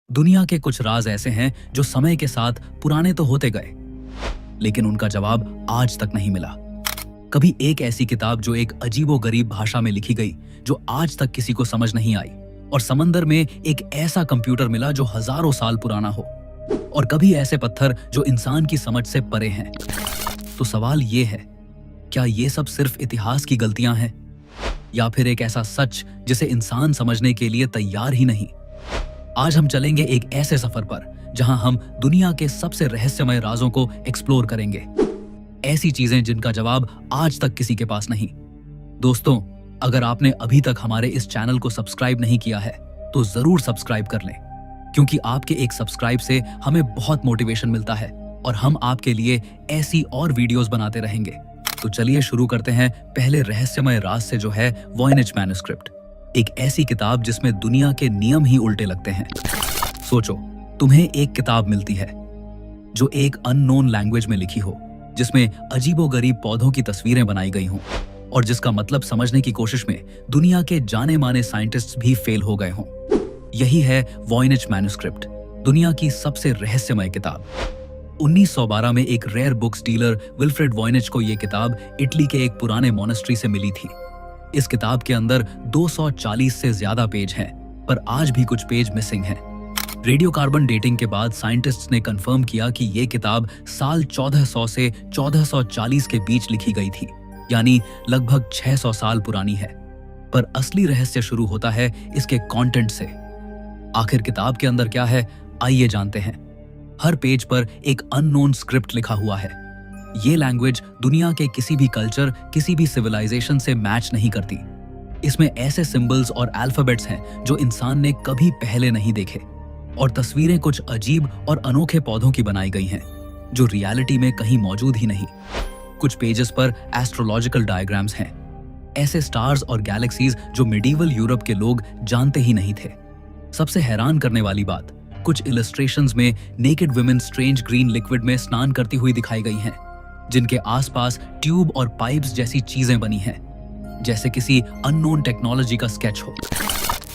दुनिया के कुछ राज ऐसे हैं जो समय के साथ पुराने तो होते गए, लेकिन उनका जवाब आज तक नहीं मिला। कभी एक ऐसी किताब जो एक अजीबोगरीब भाषा में लिखी गई जो आज तक किसी को समझ नहीं आई, और समंदर में एक ऐसा कंप्यूटर मिला जो हजारों साल पुराना हो, और कभी ऐसे पत्थर जो इंसान की समझ से परे हैं। तो सवाल ये है, क्या ये सब सिर्फ इतिहास की गलतियां हैं, या फिर एक ऐसा सच जिसे इंसान समझने के लिए तैयार ही नहीं? आज हम चलेंगे एक ऐसे सफर पर जहां हम दुनिया के सबसे रहस्यमय राजों को एक्सप्लोर करेंगे, ऐसी चीजें जिनका जवाब आज तक किसी के पास नहीं। दोस्तों, अगर आपने अभी तक हमारे इस चैनल को सब्सक्राइब नहीं किया है तो जरूर सब्सक्राइब कर लें, क्योंकि आपके एक सब्सक्राइब से हमें बहुत मोटिवेशन मिलता है और हम आपके लिए ऐसी और वीडियोस बनाते रहेंगे। तो चलिए शुरू करते हैं पहले रहस्यमय राज से, जो है वॉयनेज मैन्युस्क्रिप्ट। एक ऐसी किताब जिसमें दुनिया के नियम ही उल्टे लगते हैं। सोचो, तुम्हें एक किताब मिलती है जो एक अननोन लैंग्वेज में लिखी हो, जिसमें अजीबोगरीब पौधों की तस्वीरें बनाई गई हों, और जिसका मतलब समझने की कोशिश में दुनिया के जाने माने साइंटिस्ट्स भी फेल हो गए हों। यही है वॉयनेज मैन्युस्क्रिप्ट, दुनिया की सबसे रहस्यमय किताब। 1912 में एक रेयर बुक्स डीलर विल्फ्रेड वॉयनेज को यह किताब इटली के एक पुराने मोनेस्ट्री से मिली थी। इस किताब के अंदर 240 से ज्यादा पेज हैं, पर आज भी कुछ पेज मिसिंग हैं। रेडियोकार्बन डेटिंग के बाद साइंटिस्ट्स ने कंफर्म किया कि यह किताब साल 1400 से 1440 के बीच लिखी गई थी, यानी लगभग 600 साल पुरानी है। पर असली रहस्य शुरू होता है इसके कंटेंट से। आखिर किताब के अंदर क्या है, आइए जानते हैं। हर पेज पर एक अननोन स्क्रिप्ट लिखा हुआ है। ये लैंग्वेज दुनिया के किसी भी कल्चर, किसी भी सिविलाइजेशन से मैच नहीं करती। इसमें ऐसे सिंबल्स और अल्फाबेट्स हैं जो इंसान ने कभी पहले नहीं देखे, और तस्वीरें कुछ अजीब और अनोखे पौधों की बनाई गई हैं जो रियलिटी में कहीं मौजूद ही नहीं। कुछ पेजेस पर एस्ट्रोलॉजिकल डायग्राम्स हैं, ऐसे स्टार्स और गैलेक्सीज जो मिडीवल यूरोप के लोग जानते ही नहीं थे। सबसे हैरान करने वाली बात, कुछ इलस्ट्रेशंस में naked women strange green liquid में स्नान करती हुई दिखाई गई हैं, जिनके आसपास ट्यूब और पाइप्स जैसी चीजें बनी हैं, जैसे किसी अननोन टेक्नोलॉजी का स्केच हो।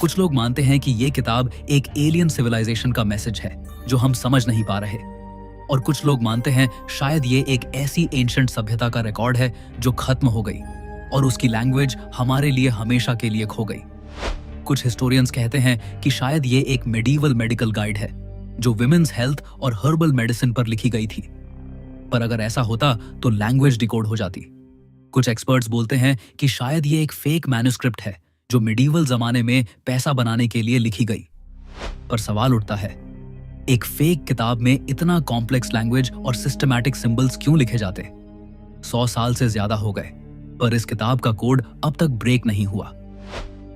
कुछ लोग मानते हैं कि यह किताब एक एलियन सिविलाइजेशन का मैसेज है जो हम समझ नहीं पा रहे, और कुछ लोग मानते हैं शायद ये एक ऐसी एंशिएंट सभ्यता का रिकॉर्ड है जो खत्म हो गई और उसकी लैंग्वेज हमारे लिए हमेशा के लिए खो गई। कुछ हिस्टोरियंस कहते हैं कि शायद ये एक मेडिवल मेडिकल गाइड है जो विमेन्स हेल्थ और हर्बल मेडिसिन पर लिखी गई थी, पर अगर ऐसा होता तो लैंग्वेज डिकोड हो जाती। कुछ एक्सपर्ट्स बोलते हैं कि शायद ये एक फेक मैन्युस्क्रिप्ट है जो मिडीवल जमाने में पैसा बनाने के लिए लिखी गई। पर सवाल उठता है, एक फेक किताब में इतना कॉम्प्लेक्स लैंग्वेज और सिस्टमैटिक सिंबल्स क्यों लिखे जाते? 100 साल से ज्यादा हो गए, पर इस किताब का कोड अब तक ब्रेक नहीं हुआ।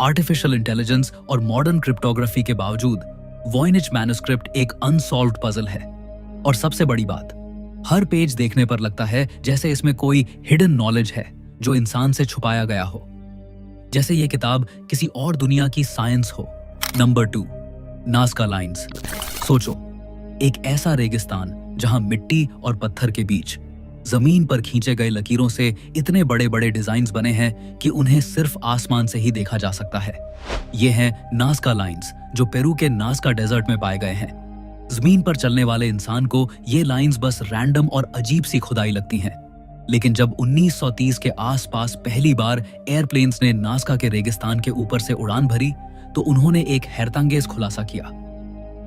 आर्टिफिशियल इंटेलिजेंस और मॉडर्न क्रिप्टोग्राफी के बावजूद वॉयनेज मैन्युस्क्रिप्ट एक अनसॉल्व्ड पजल है। और सबसे बड़ी बात, हर पेज देखने पर लगता है जैसे इसमें कोई हिडन नॉलेज है जो इंसान से छुपाया गया हो, जैसे ये किताब किसी और दुनिया की साइंस हो। Number 2, Nazca lines. सोचो, एक ऐसा रेगिस्तान जहां मिट्टी और पत्थर के बीच जमीन पर खींचे गए लकीरों से इतने बड़े बड़े डिजाइन्स बने हैं कि उन्हें सिर्फ आसमान से ही देखा जा सकता है। ये हैं नाज़का लाइंस जो पेरू के नाज़का डेजर्ट में पाए गए हैं। जमीन पर चलने वाले इंसान को ये लाइंस बस रैंडम और अजीब सी खुदाई लगती हैं, लेकिन जब 1930 के आसपास पहली बार एयरप्लेन्स ने नाज़का के रेगिस्तान के ऊपर से उड़ान भरी तो उन्होंने एक हैरतअंगेज खुलासा किया।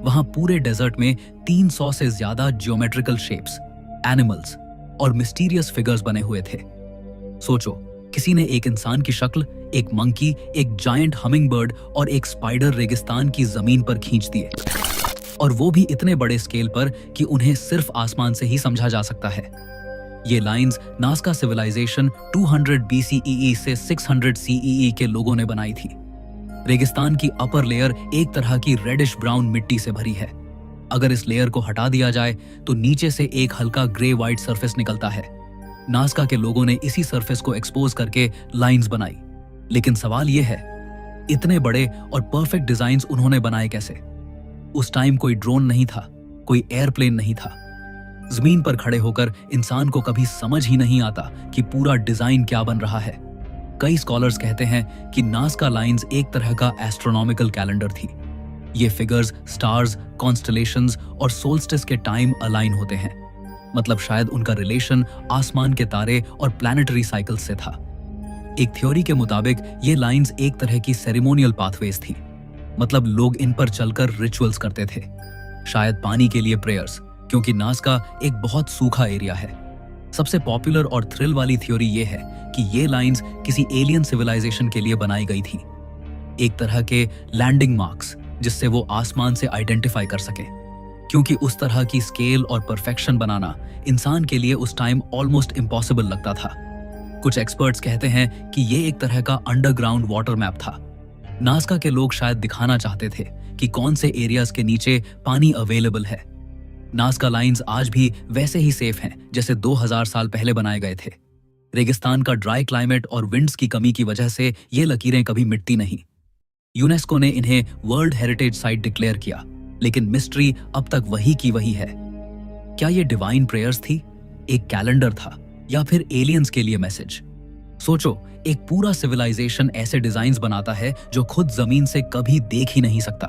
वहां पूरे डेजर्ट में 300 से ज्यादा जियोमेट्रिकल शेप्स, एनिमल्स और मिस्टीरियस फिगर्स बने हुए थे। सोचो, किसी ने एक इंसान की शक्ल, एक मंकी, एक जायंट हमिंगबर्ड और एक स्पाइडर रेगिस्तान की जमीन पर खींच दिए, और वो भी इतने बड़े स्केल पर कि उन्हें सिर्फ आसमान से ही समझा जा सकता है। ये लाइंस नाज़का सिविलाइजेशन 200 BCEE से 600 CEE के लोगों ने बनाई थी। रेगिस्तान की अपर लेयर एक तरह की रेडिश ब्राउन मिट्टी से भरी है। अगर इस लेयर को हटा दिया जाए तो नीचे से एक हल्का ग्रे व्हाइट सरफेस निकलता है। नाज़का के लोगों ने इसी सरफेस को एक्सपोज करके लाइंस बनाई। लेकिन सवाल यह है, इतने बड़े और परफेक्ट डिजाइन्स उन्होंने बनाए कैसे? उस टाइम कोई ड्रोन नहीं था, कोई एयरप्लेन नहीं था। जमीन पर खड़े होकर इंसान को कभी समझ ही नहीं आता कि पूरा डिजाइन क्या बन रहा है। कई स्कॉलर्स कहते हैं कि नाज़का लाइंस एक तरह का एस्ट्रोनॉमिकल कैलेंडर थी। ये फिगर्स स्टार्स, कॉन्स्टलेशंस और सोल्स्टिस के टाइम अलाइन होते हैं। मतलब शायद उनका रिलेशन आसमान के तारे और प्लैनेटरी साइकिल्स से था। एक थ्योरी के मुताबिक ये लाइंस एक तरह की सेरेमोनियल पाथवेज थी। मतलब लोग इन पर चलकर रिचुअल्स करते थे, शायद पानी के लिए प्रेयर्स, क्योंकि नाज़का एक बहुत सूखा एरिया है। सबसे पॉपुलर और थ्रिल वाली थ्योरी ये है कि ये लाइंस किसी एलियन सिविलाइजेशन के लिए बनाई गई थी, एक तरह के लैंडिंग मार्क्स, जिससे वो आसमान से आइडेंटिफाई कर सके। क्योंकि उस तरह की स्केल और परफेक्शन बनाना इंसान के लिए उस टाइम ऑलमोस्ट इम्पॉसिबल लगता था। कुछ एक्सपर्ट्स कहते हैं कि ये एक तरह का अंडरग्राउंड वाटर मैप था। नाज़का के लोग शायद दिखाना चाहते थे कि कौन से एरियाज के नीचे पानी अवेलेबल है। नाज़का लाइंस आज भी वैसे ही सेफ हैं जैसे 2000 साल पहले बनाए गए थे। रेगिस्तान का ड्राई क्लाइमेट और विंड्स की कमी की वजह से ये लकीरें कभी मिटती नहीं। यूनेस्को ने इन्हें वर्ल्ड हेरिटेज साइट डिक्लेयर किया, लेकिन मिस्ट्री अब तक वही की वही है। क्या ये डिवाइन प्रेयर्स थी, एक कैलेंडर था, या फिर एलियंस के लिए मैसेज? सोचो, एक पूरा सिविलाइजेशन ऐसे डिजाइन्स बनाता है जो खुद जमीन से कभी देख ही नहीं सकता।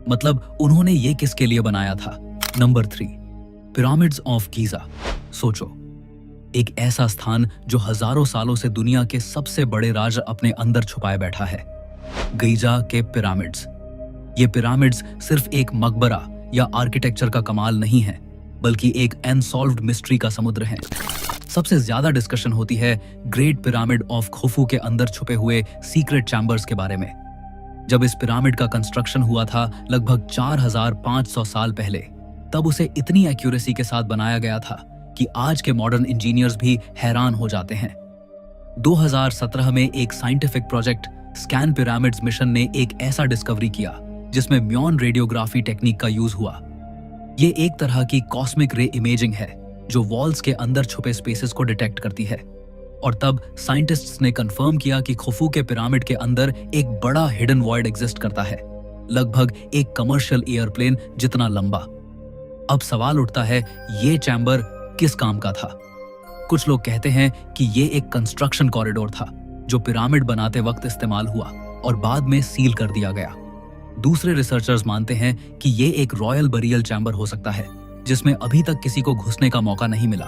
मतलब उन्होंने ये किसके लिए बनाया था? Number 3, pyramids of Giza. सोचो, एक ऐसा स्थान जो हजारों सालों से दुनिया के सबसे बड़े राज अपने अंदर छुपाए बैठा है। गीजा के पिरामिड्स। ये पिरामिड्स सिर्फ एक मकबरा या आर्किटेक्चर का कमाल नहीं है, बल्कि एक अनसॉल्व्ड मिस्ट्री का समुद्र है। सबसे ज्यादा डिस्कशन होती है ग्रेट पिरामिड ऑफ खुफू के अंदर छुपे हुए सीक्रेट चैम्बर्स के बारे में। जब इस पिरामिड का कंस्ट्रक्शन हुआ था लगभग 4500 साल पहले, तब उसे इतनी एक्यूरेसी के साथ बनाया गया था कि आज के मॉडर्न इंजीनियर्स भी हैरान हो जाते हैं। 2017 में एक scientific project scan pyramids mission ने एक ऐसा डिस्कवरी किया जिसमें म्योन रेडियोग्राफी टेक्निक का यूज हुआ। ये एक तरह की कॉस्मिक रे इमेजिंग है जो वॉल्स के अंदर छुपे स्पेसेस को डिटेक्ट करती है। और तब साइंटिस्ट्स ने कंफर्म किया कि खुफू के पिरामिड के अंदर एक बड़ा हिडन वॉइड एग्जिस्ट करता है, लगभग एक कमर्शियल एयरप्लेन जितना लंबा। अब सवाल उठता है, ये चैम्बर किस काम का था? कुछ लोग कहते हैं कि ये एक कंस्ट्रक्शन कॉरिडोर था जो पिरामिड बनाते वक्त इस्तेमाल हुआ और बाद में सील कर दिया गया। दूसरे रिसर्चर्स मानते हैं कि ये एक रॉयल बरियल चैम्बर हो सकता है जिसमें अभी तक किसी को घुसने का मौका नहीं मिला।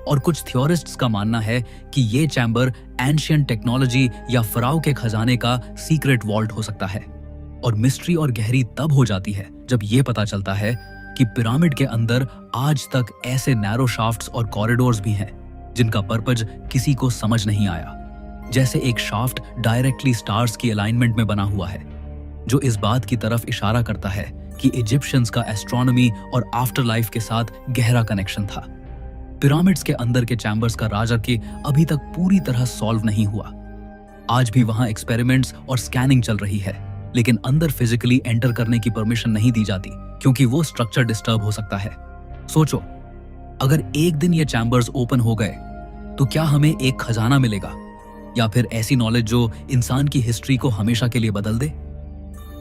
और कुछ थ्योरिस्ट्स का मानना है कि ये चैम्बर एंशिएंट टेक्नोलॉजी या फराओ के खजाने का सीक्रेट वॉल्ट हो सकता है। और मिस्ट्री और गहरी तब हो जाती है जब ये पता चलता है कि पिरामिड के अंदर आज तक ऐसे नैरो शाफ्ट्स और कॉरिडोर्स भी हैं जिनका पर्पज किसी को समझ नहीं आया। जैसे एक शाफ्ट डायरेक्टली स्टार्स की अलाइनमेंट में बना हुआ है, जो इस बात की तरफ इशारा करता है कि इजिप्शियंस का एस्ट्रोनॉमी और आफ्टर लाइफ के साथ गहरा कनेक्शन था। पिरामिड्स के अंदर के चैम्बर्स का राज अभी तक पूरी तरह सॉल्व नहीं हुआ। आज भी वहां एक्सपेरिमेंट्स और स्कैनिंग चल रही है, लेकिन अंदर फिजिकली एंटर करने की परमिशन नहीं दी जाती क्योंकि वो स्ट्रक्चर डिस्टर्ब हो सकता है। सोचो, अगर एक दिन ये चैम्बर्स ओपन हो गए तो क्या हमें एक खजाना मिलेगा, या फिर ऐसी नॉलेज जो इंसान की हिस्ट्री को हमेशा के लिए बदल दे?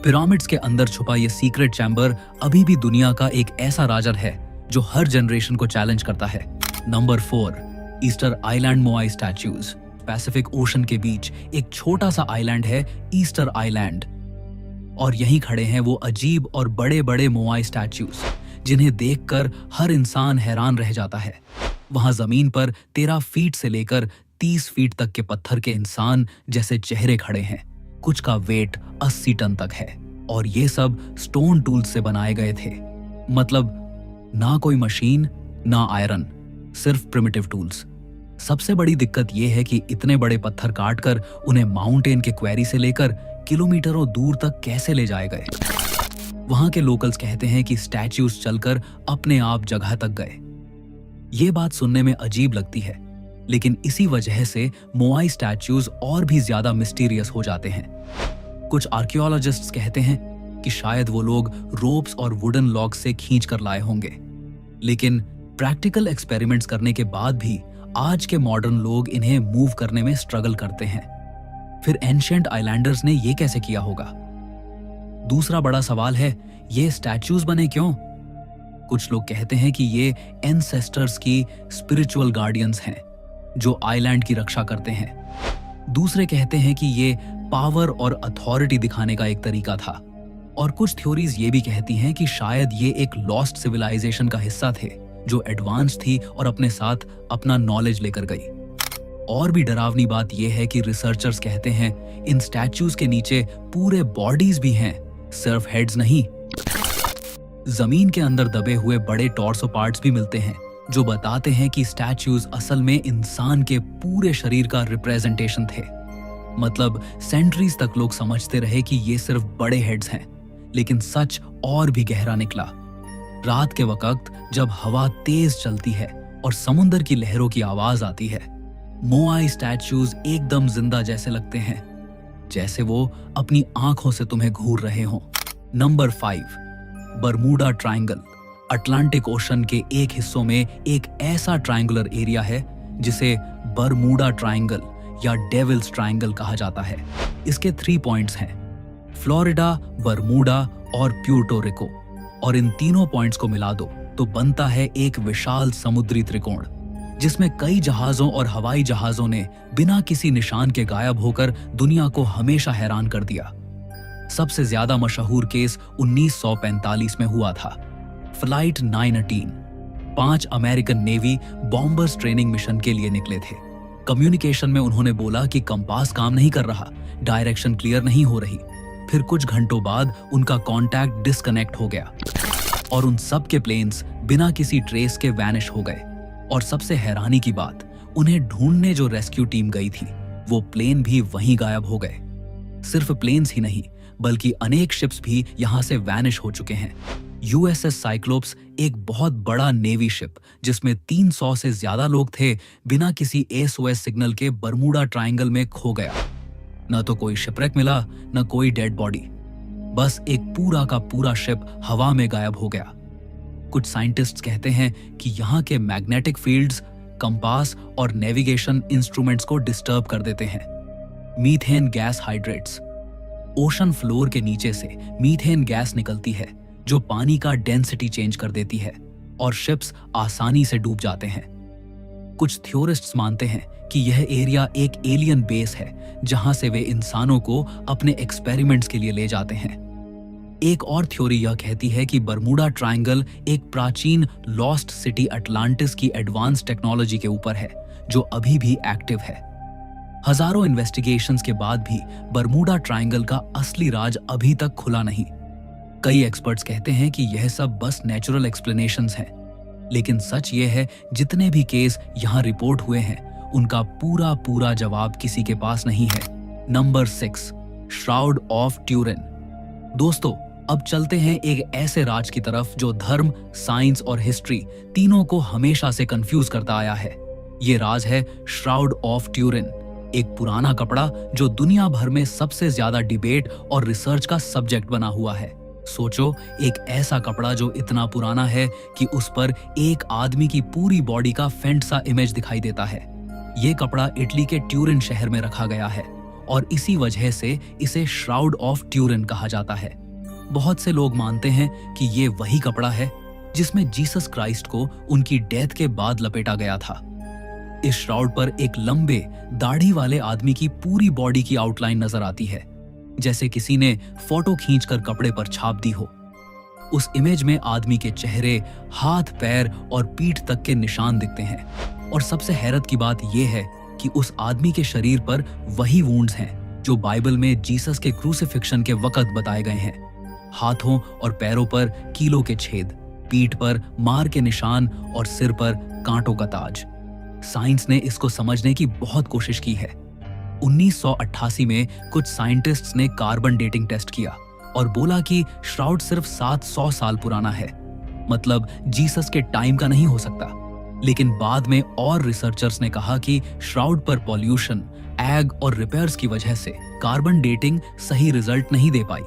पिरामिड्स के अंदर छुपा ये सीक्रेट चैम्बर अभी भी दुनिया का एक ऐसा राज है जो हर जनरेशन को चैलेंज करता है। Number 4, Easter Island Moai statues. Pacific Ocean के बीच एक छोटा सा आइलैंड है ईस्टर आइलैंड, और यहीं खड़े हैं वो अजीब और बड़े बड़े मोआई स्टैच्यूज जिन्हें देखकर हर इंसान हैरान रह जाता है। वहां जमीन पर 13 फीट से लेकर 30 फीट तक के पत्थर के इंसान जैसे चेहरे खड़े हैं। कुछ का वेट 80 टन तक है, और ये सब स्टोन टूल्स से बनाए गए थे। मतलब ना कोई मशीन ना आयरन, सिर्फ प्रिमिटिव टूल्स। सबसे बड़ी दिक्कत यह है कि इतने बड़े पत्थर काटकर उन्हें माउंटेन के क्वेरी से लेकर किलोमीटरों दूर तक कैसे ले जाए गए। वहां के लोकल्स कहते हैं कि स्टैच्यूज चलकर अपने आप जगह तक गए। ये बात सुनने में अजीब लगती है, लेकिन इसी वजह से मोआई स्टैच्यूज और भी ज्यादा मिस्टीरियस हो जाते हैं। कुछ आर्कियोलॉजिस्ट्स कहते हैं कि शायद वो लोग रोप्स और वुडन लॉग्स से खींच कर लाए होंगे, लेकिन प्रैक्टिकल एक्सपेरिमेंट्स करने के बाद भी आज के मॉडर्न लोग इन्हें मूव करने में स्ट्रगल करते हैं। फिर एंशिएंट आइलैंडर्स ने ये कैसे किया होगा? दूसरा बड़ा सवाल है, ये स्टैच्यूज बने क्यों? कुछ लोग कहते हैं कि ये एंसेस्टर्स की स्पिरिचुअल गार्डियंस हैं जो आइलैंड की रक्षा करते हैं। दूसरे कहते हैं कि ये पावर और अथॉरिटी दिखाने का एक तरीका था। और कुछ थ्योरीज ये भी कहती हैं कि शायद ये एक लॉस्ट सिविलाइजेशन का हिस्सा थे जो एडवांस थी और अपने साथ अपना नॉलेज लेकर गई। और भी डरावनी बात यह है कि रिसर्चर्स कहते हैं इन स्टैच्यूज के नीचे पूरे बॉडीज भी हैं, सिर्फ हेड्स नहीं। जमीन के अंदर दबे हुए बड़े टॉर्सो पार्ट्स भी मिलते हैं जो बताते हैं कि स्टैच्यूज असल में इंसान के पूरे शरीर का रिप्रेजेंटेशन थे। मतलब सेंचुरीज तक लोग समझते रहे कि ये सिर्फ बड़े हेड्स हैं, लेकिन सच और भी गहरा निकला। रात के वक्त जब हवा तेज चलती है और समुद्र की लहरों की आवाज आती है, मोआई स्टैच्यूज एकदम जिंदा जैसे लगते हैं, जैसे वो अपनी आंखों से तुम्हें घूर रहे हों। Number 5, Bermuda triangle. Atlantic ocean के एक हिस्सों में एक ऐसा ट्रायंगुलर एरिया है जिसे बरमूडा ट्रायंगल या डेविल्स ट्रायंगल कहा जाता है। इसके 3 पॉइंट्स हैं, फ्लोरिडा, बरमूडा और प्यूर्टो रिको, और इन तीनों पॉइंट्स को मिला दो तो बनता है एक विशाल समुद्री त्रिकोण जिसमें कई जहाजों और हवाई जहाजों ने बिना किसी निशान के गायब होकर दुनिया को हमेशा हैरान कर दिया। सबसे ज्यादा मशहूर केस 1945 में हुआ था, flight 918। 5 American navy bombers training mission के लिए निकले थे। कम्युनिकेशन में उन्होंने बोला कि कंपास काम नहीं कर रहा, डायरेक्शन क्लियर नहीं हो रही। फिर कुछ घंटों बाद उनका कांटेक्ट डिस्कनेक्ट हो गया और उन सब के प्लेन्स बिना किसी ट्रेस के वैनिश हो गए। और सबसे हैरानी की बात, उन्हें ढूंढने जो रेस्क्यू टीम गई थी वो प्लेन भी वहीं गायब हो गए। सिर्फ प्लेन्स ही नहीं बल्कि अनेक शिप्स भी यहां से वैनिश हो चुके हैं। यूएसएस साइक्लोप्स एक बहुत बड़ा नेवी शिप जिसमें 300 से ज्यादा लोग थे बिना किसी एसओएस सिग्नल के बरमूडा ट्रायंगल में खो गया। न तो कोई शिपरेक मिला, न कोई डेड बॉडी, बस एक पूरा का पूरा शिप हवा में गायब हो गया। कुछ साइंटिस्ट्स कहते हैं कि यहाँ के मैग्नेटिक फील्ड्स कंपास और नेविगेशन इंस्ट्रूमेंट्स को डिस्टर्ब कर देते हैं। Methane gas hydrates. Ocean floor के नीचे से मीथेन गैस निकलती है जो पानी का डेंसिटी चेंज कर देती है और शिप्स आसानी से डूब जाते हैं। कुछ थ्योरिस्ट्स मानते हैं कि यह एरिया एक एलियन बेस है जहां से वे इंसानों को अपने एक्सपेरिमेंट्स के लिए ले जाते हैं। एक और थ्योरी यह कहती है कि बरमूडा ट्रायंगल एक प्राचीन लॉस्ट सिटी अटलांटिस की एडवांस टेक्नोलॉजी के ऊपर है जो अभी भी एक्टिव है। हजारों इन्वेस्टिगेशंस के बाद भी बरमूडा ट्रायंगल का असली राज अभी तक खुला नहीं। कई एक्सपर्ट्स कहते हैं कि यह सब बस नेचुरल एक्सप्लेनेशंस हैं, लेकिन सच यह है जितने भी केस यहाँ रिपोर्ट हुए हैं उनका पूरा पूरा जवाब किसी के पास नहीं है। Number 6, shroud of Turin. दोस्तों, अब चलते हैं एक ऐसे राज की तरफ जो धर्म, साइंस और हिस्ट्री तीनों को हमेशा से कंफ्यूज करता आया है। ये राज है श्राउड ऑफ ट्यूरिन, एक पुराना कपड़ा जो दुनिया भर में सबसे ज्यादा डिबेट और रिसर्च का सब्जेक्ट बना हुआ है। सोचो, एक ऐसा कपड़ा जो इतना पुराना है कि उस पर एक आदमी की पूरी बॉडी का फेंट सा इमेज दिखाई देता है। ये कपड़ा इटली के ट्यूरिन शहर में रखा गया है और इसी वजह से इसे श्राउड ऑफ ट्यूरिन कहा जाता है। बहुत से लोग मानते हैं कि ये वही कपड़ा है जिसमें जीसस क्राइस्ट को उनकी डेथ के बाद लपेटा गया था। इस श्राउड पर एक लंबे दाढ़ी वाले आदमी की पूरी बॉडी की आउटलाइन नजर आती है, जैसे किसी ने फोटो खींचकर कपड़े पर छाप दी हो। उस इमेज में आदमी के चेहरे, हाथ, पैर और पीठ तक के निशान दिखते हैं। और सबसे हैरत की बात यह है कि उस आदमी के शरीर पर वही वुंड्स हैं जो बाइबल में जीसस के क्रूसिफिक्शन के वक्त बताए गए हैं। हाथों और पैरों पर कीलों के छेद, पीठ पर मार के निशान और सिर पर कांटों का ताज। साइंस ने इसको समझने की बहुत कोशिश की है। 1988 में कुछ साइंटिस्ट्स ने कार्बन डेटिंग टेस्ट किया और बोला कि श्राउड सिर्फ 700 साल पुराना है, मतलब जीसस के टाइम का नहीं हो सकता। लेकिन बाद में और रिसर्चर्स ने कहा कि श्राउड पर पॉल्यूशन, एग और रिपेयर्स की वजह से कार्बन डेटिंग सही रिजल्ट नहीं दे पाई।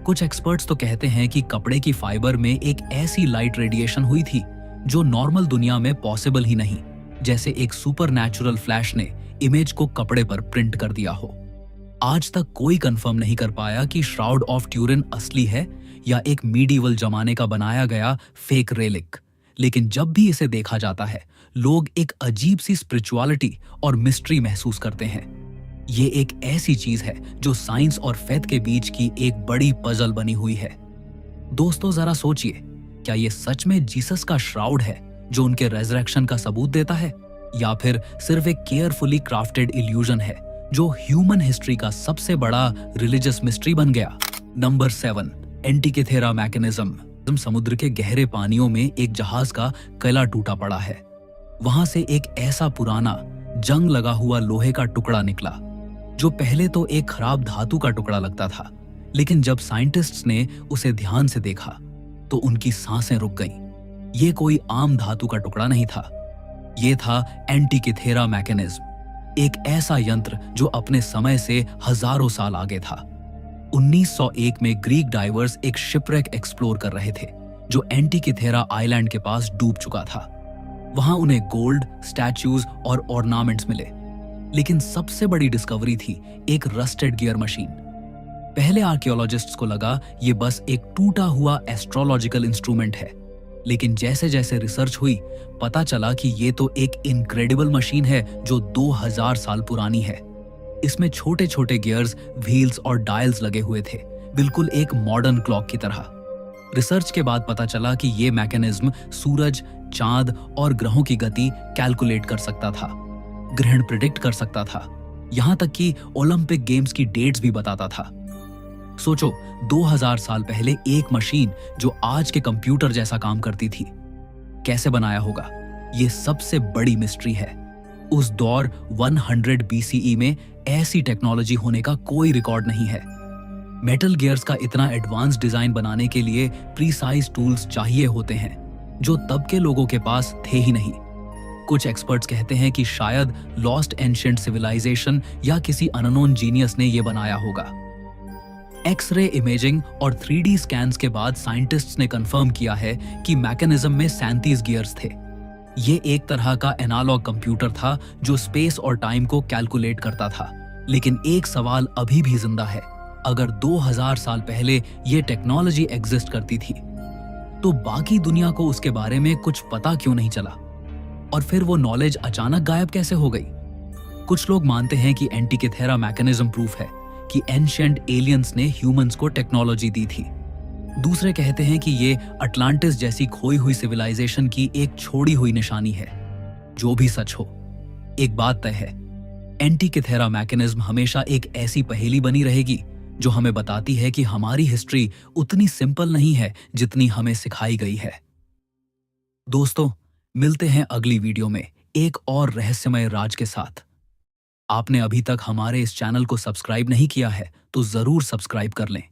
कुछ एक्सपर्ट्स तो कहते हैं कि कपड़े की फाइबर में एक ऐसी लाइट रेडिएशन हुई थी जो नॉर्मल दुनिया में पॉसिबल ही नहीं, जैसे एक सुपरनैचुरल फ्लैश ने इमेज को कपड़े पर प्रिंट कर दिया हो। आज तक कोई कंफर्म नहीं कर पाया कि श्राउड ऑफ ट्यूरिन असली है या एक मीडिवल जमाने का बनाया गया फेक रेलिक। लेकिन जब भी इसे देखा जाता है, लोग एक अजीब सी स्पिरिचुअलिटी और मिस्ट्री महसूस करते हैं। ये एक ऐसी चीज है जो साइंस और फेथ के बीच की एक बड़ी पजल बनी हुई है। दोस्तों जरा सोचिए, क्या ये सच में जीसस का श्राउड है जो उनके रेजरेक्शन का सबूत देता है, या फिर सिर्फ एक केयरफुली क्राफ्टेड इल्यूजन है जो ह्यूमन हिस्ट्री का सबसे बड़ा रिलीजियस मिस्ट्री बन गया? Number 7, Antikythera mechanism. समुद्र के गहरे पानियों में एक जहाज का कला टूटा पड़ा है। वहां से एक ऐसा पुराना जंग लगा हुआ लोहे का टुकड़ा निकला जो पहले तो एक खराब धातु का टुकड़ा लगता था, लेकिन जब साइंटिस्ट्स ने उसे ध्यान से देखा तो उनकी सांसें रुक गईं। ये कोई आम धातु का टुकड़ा नहीं था, ये था एंटिकेथेरा मैकेनिज्म, एक ऐसा यंत्र जो अपने समय से हजारों साल आगे था। 1901 में ग्रीक डाइवर्स एक शिपरेक एक्सप्लोर कर रहे थे जो एंटिकेथेरा आइलैंड के पास डूब चुका था। वहां उन्हें गोल्ड, स्टैच्यूज और ऑर्नामेंट्स मिले, लेकिन सबसे बड़ी डिस्कवरी थी एक रस्टेड गियर मशीन। पहले आर्कियोलॉजिस्ट्स को लगा ये बस एक टूटा हुआ एस्ट्रोलॉजिकल इंस्ट्रूमेंट है, लेकिन जैसे जैसे रिसर्च हुई पता चला कि ये तो एक इनक्रेडिबल मशीन है जो 2000 साल पुरानी है। इसमें छोटे छोटे गियर्स, व्हील्स और डायल्स लगे हुए थे, बिल्कुल एक मॉडर्न क्लॉक की तरह। रिसर्च के बाद पता चला कि ये मैकेनिज्म सूरज, चांद और ग्रहों की गति कैलकुलेट कर सकता था, ग्रहण प्रिडिक्ट कर सकता था, यहां तक कि ओलंपिक गेम्स की डेट्स भी बताता था। सोचो, 2000 साल पहले एक मशीन जो आज के कंप्यूटर जैसा काम करती थी, कैसे बनाया होगा? ये सबसे बड़ी मिस्ट्री है। उस दौर 100 BCE में ऐसी टेक्नोलॉजी होने का कोई रिकॉर्ड नहीं है। मेटल गियर्स का इतना एडवांस डिजाइन बनाने के लिए प्रीसाइज टूल्स चाहिए होते हैं जो तब के लोगों के पास थे ही नहीं। कुछ एक्सपर्ट्स कहते हैं कि शायद लॉस्ट एंशिएंट सिविलाइजेशन या किसी अननोन जीनियस ने यह बनाया होगा। एक्सरे इमेजिंग और 3D स्कैन्स के बाद साइंटिस्ट्स ने कंफर्म किया है कि मैकेनिज्म में 37 गियर्स थे। ये एक तरह का एनालॉग कंप्यूटर था जो स्पेस और टाइम को कैलकुलेट करता था। लेकिन एक सवाल अभी भी जिंदा है, अगर 2000 साल पहले ये टेक्नोलॉजी एग्जिस्ट करती थी तो बाकी दुनिया को उसके बारे में कुछ पता क्यों नहीं चला? और फिर वो नॉलेज अचानक गायब कैसे हो गई? कुछ लोग मानते हैं कि एंटिकेथेरा मैकेनिज्म प्रूफ है कि एंशिएंट एलियंस ने ह्यूमंस को टेक्नोलॉजी दी थी। दूसरे कहते हैं कि ये अटलांटिस जैसी खोई हुई सिविलाइजेशन की एक छोड़ी हुई निशानी है। जो भी सच हो, एक बात तय है, एंटिकेथेरा मैकेनिज्म हमेशा एक ऐसी पहेली बनी रहेगी जो हमें बताती है कि हमारी हिस्ट्री उतनी सिंपल नहीं है जितनी हमें सिखाई गई है। दोस्तों, मिलते हैं अगली वीडियो में एक और रहस्यमय राज के साथ। आपने अभी तक हमारे इस चैनल को सब्सक्राइब नहीं किया है तो जरूर सब्सक्राइब कर लें।